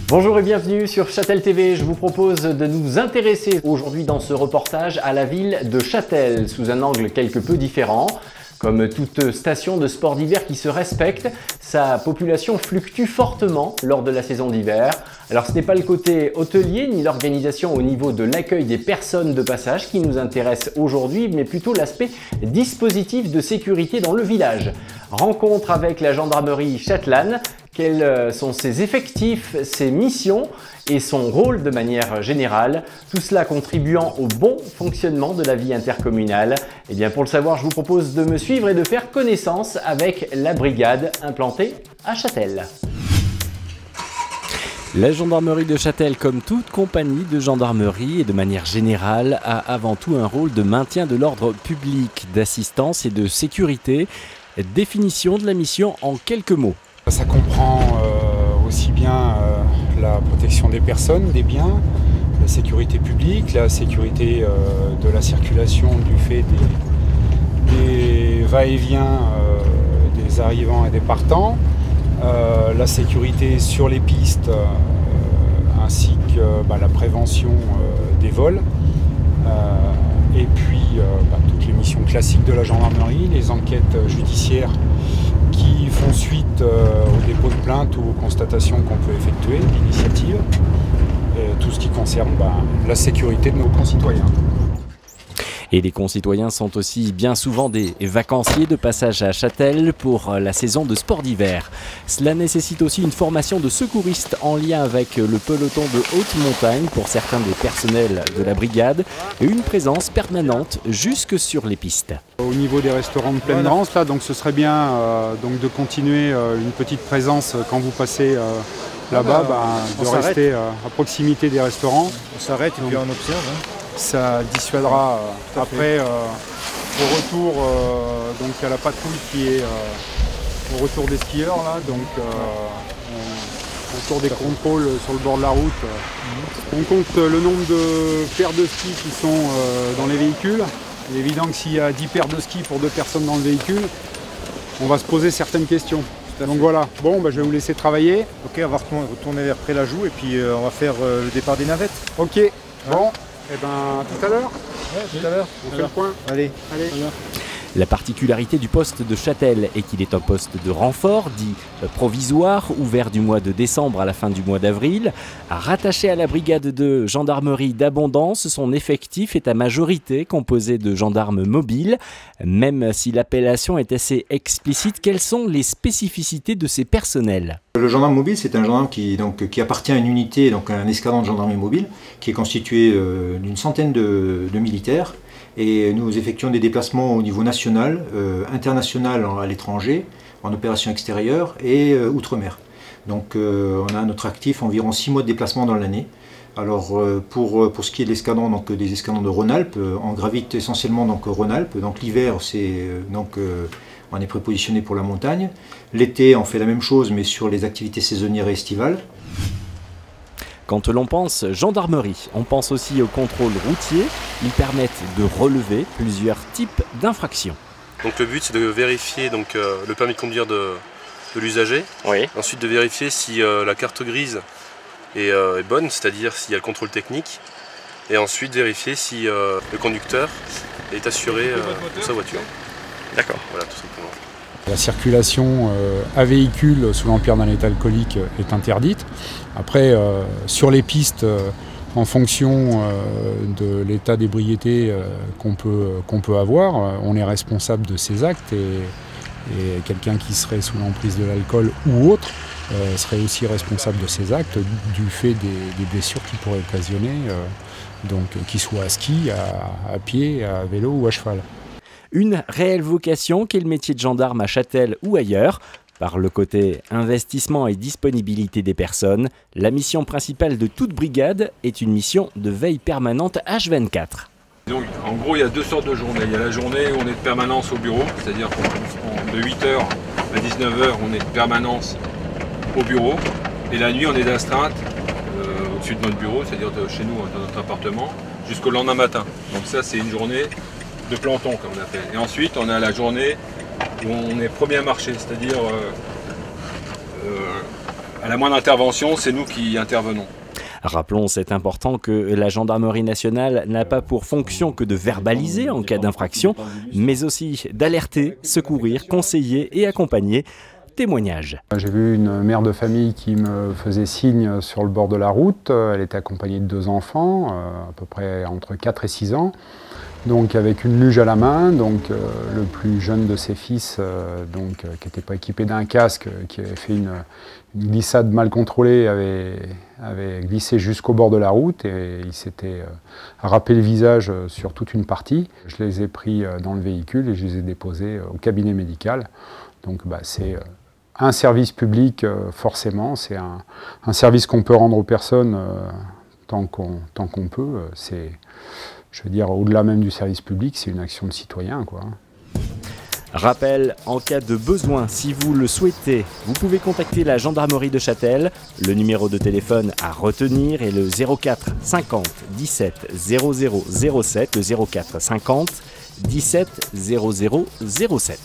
Bonjour et bienvenue sur Châtel TV. Je vous propose de nous intéresser aujourd'hui dans ce reportage à la ville de Châtel sous un angle quelque peu différent. Comme toute station de sport d'hiver qui se respecte, sa population fluctue fortement lors de la saison d'hiver. Alors ce n'est pas le côté hôtelier ni l'organisation au niveau de l'accueil des personnes de passage qui nous intéresse aujourd'hui, mais plutôt l'aspect dispositif de sécurité dans le village. Rencontre avec la gendarmerie châtelaine, quels sont ses effectifs, ses missions et son rôle de manière générale, tout cela contribuant au bon fonctionnement de la vie intercommunale. Et bien pour le savoir, je vous propose de me suivre et de faire connaissance avec la brigade implantée à Châtel. La gendarmerie de Châtel, comme toute compagnie de gendarmerie et de manière générale, a avant tout un rôle de maintien de l'ordre public, d'assistance et de sécurité. Définition de la mission en quelques mots. Ça comprend aussi bien la protection des personnes, des biens, la sécurité publique, la sécurité de la circulation du fait des va-et-vient des arrivants et des partants, la sécurité sur les pistes ainsi que la prévention des vols, et puis toutes les missions classiques de la gendarmerie, les enquêtes judiciaires qui font suite au dépôt de plainte ou aux constatations qu'on peut effectuer, l'initiative, et tout ce qui concerne la sécurité de nos concitoyens. Et les concitoyens sont aussi bien souvent des vacanciers de passage à Châtel pour la saison de sport d'hiver. Cela nécessite aussi une formation de secouristes en lien avec le peloton de haute montagne pour certains des personnels de la brigade et une présence permanente jusque sur les pistes. Au niveau des restaurants de pleine danse, là, donc ce serait bien de continuer une petite présence quand vous passez là-bas, de rester à proximité des restaurants. On s'arrête et puis on observe. Ça dissuadera après au retour donc à la patrouille qui est au retour des skieurs là, donc autour des contrôles sur le bord de la route. On compte le nombre de paires de skis qui sont dans les véhicules. Il est évident que s'il y a 10 paires de skis pour 2 personnes dans le véhicule, on va se poser certaines questions. Donc voilà, bon je vais vous laisser travailler. Ok, on va retourner vers Pré-la-Joux et puis on va faire le départ des navettes. Ok, bon. Eh bien, tout à l'heure. Ouais, tout à l'heure. On fait le point. Allez. La particularité du poste de Châtel est qu'il est un poste de renfort, dit provisoire, ouvert du mois de décembre à la fin du mois d'avril. Rattaché à la brigade de gendarmerie d'Abondance, son effectif est à majorité composé de gendarmes mobiles. Même si l'appellation est assez explicite, quelles sont les spécificités de ces personnels ? Le gendarme mobile, c'est un gendarme qui appartient à une unité, donc à un escadron de gendarmerie mobile, qui est constitué d'une centaine de militaires. Et nous effectuons des déplacements au niveau national, international à l'étranger, en opération extérieure et outre-mer. Donc on a à notre actif environ 6 mois de déplacement dans l'année. Alors pour ce qui est de l'escadron, donc des escadrons de Rhône-Alpes, on gravite essentiellement donc Rhône-Alpes. Donc l'hiver, on est prépositionné pour la montagne. L'été, on fait la même chose, mais sur les activités saisonnières et estivales. Quand l'on pense gendarmerie, on pense aussi au contrôle routier. Ils permettent de relever plusieurs types d'infractions. Donc le but, c'est de vérifier le permis de conduire de l'usager. Oui. Ensuite de vérifier si la carte grise est bonne, c'est-à-dire s'il y a le contrôle technique. Et ensuite vérifier si le conducteur est assuré pour sa voiture. D'accord. Voilà, tout simplement. La circulation à véhicule sous l'empire d'un état alcoolique est interdite. Après, sur les pistes, en fonction de l'état d'ébriété qu'on peut avoir, on est responsable de ses actes et quelqu'un qui serait sous l'emprise de l'alcool ou autre serait aussi responsable de ses actes du fait des blessures qu'il pourrait occasionner, qu'il soit à ski, à pied, à vélo ou à cheval. Une réelle vocation qu'est le métier de gendarme à Châtel ou ailleurs. Par le côté investissement et disponibilité des personnes, la mission principale de toute brigade est une mission de veille permanente H24. Donc, en gros, il y a 2 sortes de journées. Il y a la journée où on est de permanence au bureau, c'est-à-dire de 8h à 19h, on est de permanence au bureau. Et la nuit, on est d'astreinte au-dessus de notre bureau, c'est-à-dire chez nous, dans notre appartement, jusqu'au lendemain matin. Donc ça, c'est une journée de planton, comme on appelle. Et ensuite, on a la journée où on est premier à marcher, c'est-à-dire à la moindre intervention, c'est nous qui intervenons. Rappelons, c'est important, que la gendarmerie nationale n'a pas pour fonction que de verbaliser en cas d'infraction, mais aussi d'alerter, secourir, conseiller et accompagner. Témoignage. J'ai vu une mère de famille qui me faisait signe sur le bord de la route. Elle était accompagnée de 2 enfants, à peu près entre 4 et 6 ans. Donc avec une luge à la main, donc le plus jeune de ses fils, qui n'était pas équipé d'un casque, qui avait fait une glissade mal contrôlée, avait glissé jusqu'au bord de la route et il s'était râpé le visage sur toute une partie. Je les ai pris dans le véhicule et je les ai déposés au cabinet médical. Donc c'est un service public, forcément, c'est un service qu'on peut rendre aux personnes tant qu'on peut. Je veux dire, au-delà même du service public, c'est une action de citoyen, quoi. Rappel, en cas de besoin, si vous le souhaitez, vous pouvez contacter la gendarmerie de Châtel. Le numéro de téléphone à retenir est le 04 50 17 00 07, le 04 50 17 00 07.